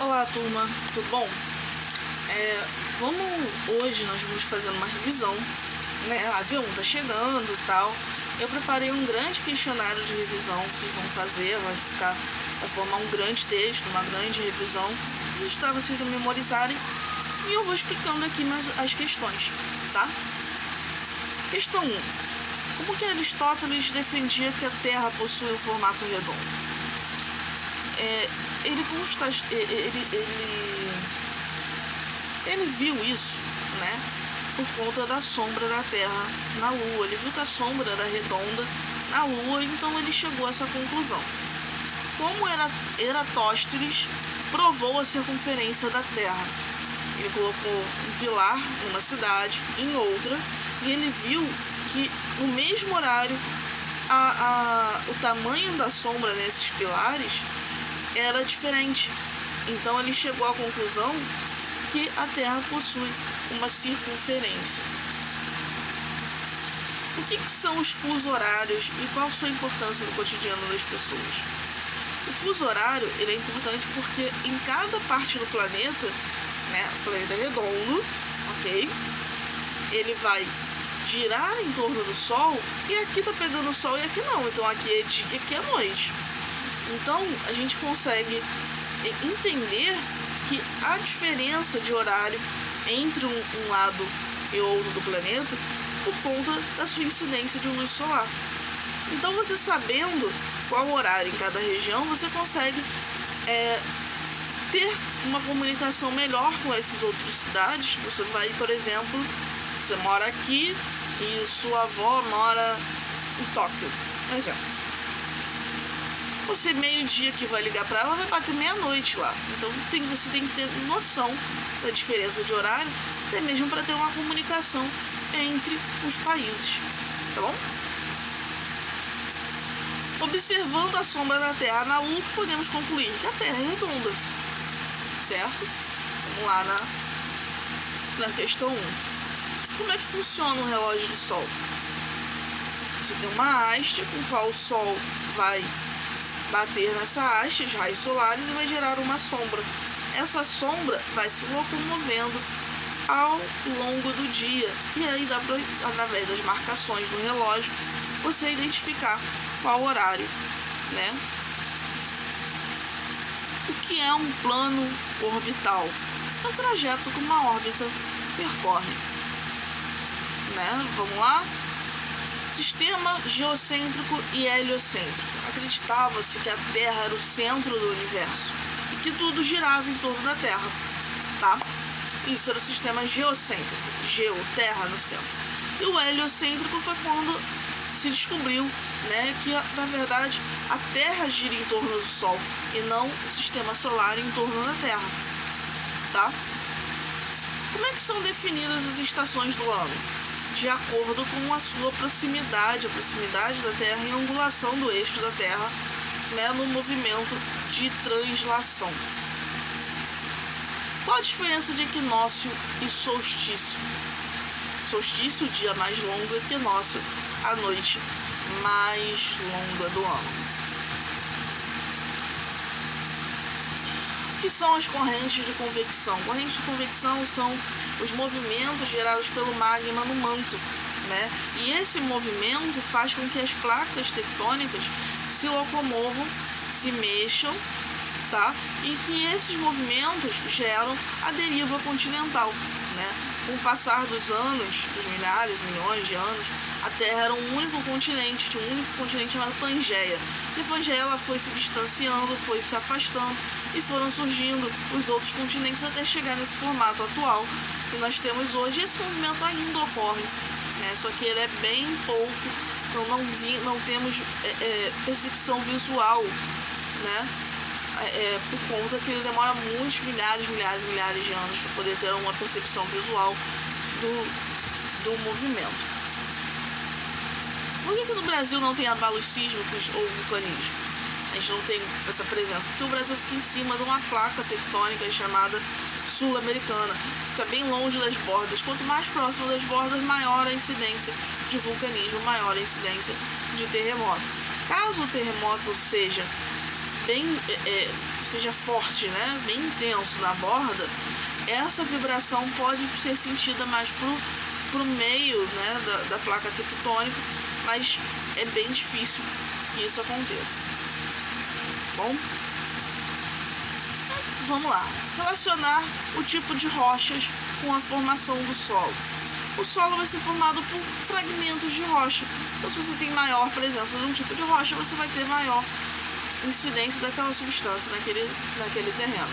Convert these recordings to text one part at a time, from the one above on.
Olá, turma, tudo bom? Hoje nós vamos fazer uma revisão, né? A avião tá chegando e tal. Eu preparei um grande questionário de revisão que vocês vão fazer, vai formar um grande texto, uma grande revisão, para vocês a memorizarem. E eu vou explicando aqui mais as questões, tá? Questão 1. Como que Aristóteles defendia que a Terra possui um formato redondo? Ele viu isso, né, por conta da sombra da Terra na Lua. Ele viu que a sombra era redonda na Lua, então ele chegou a essa conclusão. Como Eratóstenes provou a circunferência da Terra? Ele colocou um pilar numa cidade, em outra, e ele viu que no mesmo horário o tamanho da sombra nesses pilares era diferente. Então ele chegou à conclusão que a Terra possui uma circunferência. O que são os fusos horários e qual a sua importância no cotidiano das pessoas? O fuso horário ele é importante porque em cada parte do planeta, né, o planeta é redondo, ok? Ele vai girar em torno do Sol e aqui tá pegando o Sol e aqui não. Então aqui é dia e aqui é noite. Então a gente consegue entender que a diferença de horário entre um lado e outro do planeta por conta da sua incidência de luz solar. Então você sabendo qual horário em cada região, você consegue ter uma comunicação melhor com essas outras cidades. Você vai, por exemplo, você mora aqui e sua avó mora em Tóquio, por exemplo. Você meio-dia que vai ligar para ela, vai bater meia-noite lá. Então você tem que ter noção da diferença de horário, até mesmo para ter uma comunicação entre os países, tá bom? Observando a sombra da Terra na Lua, podemos concluir que a Terra é redonda, certo? Vamos lá na questão 1. Como é que funciona o relógio do Sol? Você tem uma haste com a qual o Sol vai bater nessa haste, os raios solares, e vai gerar uma sombra. Essa sombra vai se locomovendo ao longo do dia. E aí dá pra, através das marcações do relógio, você identificar qual horário, né? O que é um plano orbital? É o trajeto que uma órbita percorre, né? Vamos lá? Sistema geocêntrico e heliocêntrico. Acreditava-se que a Terra era o centro do universo e que tudo girava em torno da Terra, tá? Isso era o sistema geocêntrico, terra no centro. E o heliocêntrico foi quando se descobriu, né, que na verdade a Terra gira em torno do Sol e não o sistema solar em torno da Terra, tá? Como é que são definidas as estações do ano? De acordo com a sua proximidade, a proximidade da Terra e a angulação do eixo da Terra, né, no movimento de translação. Qual a diferença de equinócio e solstício? Solstício, o dia mais longo, equinócio, a noite mais longa do ano. O que são as correntes de convecção? Correntes de convecção são os movimentos gerados pelo magma no manto, né? E esse movimento faz com que as placas tectônicas se locomovam, se mexam, tá? E que esses movimentos geram a deriva continental, né? Com o passar dos anos, dos milhares, milhões de anos, a Terra era um único continente, tinha um único continente chamado Pangeia. E a Pangeia ela foi se distanciando, foi se afastando e foram surgindo os outros continentes até chegar nesse formato atual que nós temos hoje. Esse movimento ainda ocorre, né? Só que ele é bem pouco, então não temos percepção visual, né? Por conta que ele demora muitos milhares de anos para poder ter uma percepção visual do movimento. Por que no Brasil não tem abalos sísmicos ou vulcanismo? A gente não tem essa presença, porque o Brasil fica em cima de uma placa tectônica chamada sul-americana, fica bem longe das bordas. Quanto mais próximo das bordas, maior a incidência de vulcanismo, maior a incidência de terremoto. Caso o terremoto seja seja forte, né, bem intenso na borda, essa vibração pode ser sentida mais pro meio, né, da placa tectônica, mas é bem difícil que isso aconteça. Bom, vamos lá. Relacionar o tipo de rochas com a formação do solo. O solo vai ser formado por fragmentos de rocha. Então, se você tem maior presença de um tipo de rocha, você vai ter maior incidência daquela substância naquele terreno.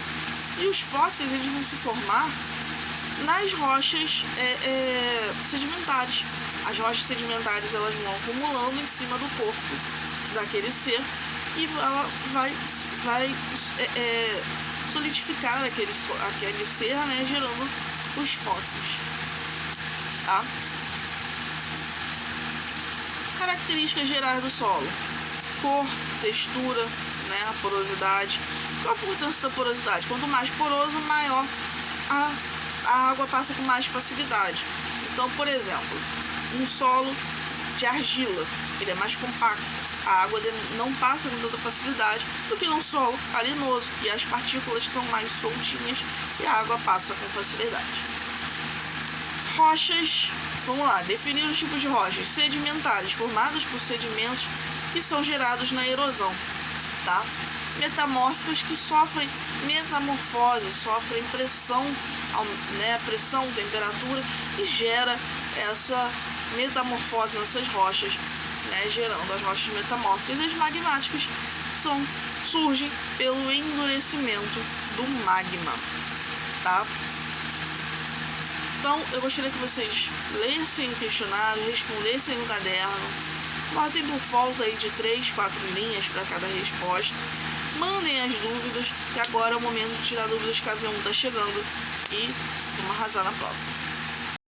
E os fósseis, eles vão se formar nas rochas sedimentares. As rochas sedimentares, elas vão acumulando em cima do corpo daquele ser e ela vai solidificar aquele ser, né, gerando os fósseis. Tá? Características gerais do solo: cor, textura, né, a porosidade. Qual a importância da porosidade? Quanto mais poroso, maior a água passa com mais facilidade. Então, por exemplo, um solo de argila, ele é mais compacto, a água não passa com tanta facilidade do que num solo arenoso, e as partículas são mais soltinhas e a água passa com facilidade. Rochas, vamos lá, definir os tipos de rochas: sedimentares, formadas por sedimentos que são gerados na erosão, tá? Metamórficas, que sofrem metamorfose, sofrem pressão, né, pressão, temperatura, e gera essa metamorfose nessas rochas, né, gerando as rochas metamórficas. E as magmáticas surgem pelo endurecimento do magma, tá? Então, eu gostaria que vocês lessem o questionário, respondessem no caderno, botem por volta aí de 3, 4 linhas para cada resposta, mandem as dúvidas, que agora é o momento de tirar dúvidas que cada um está chegando, e vamos arrasar na prova.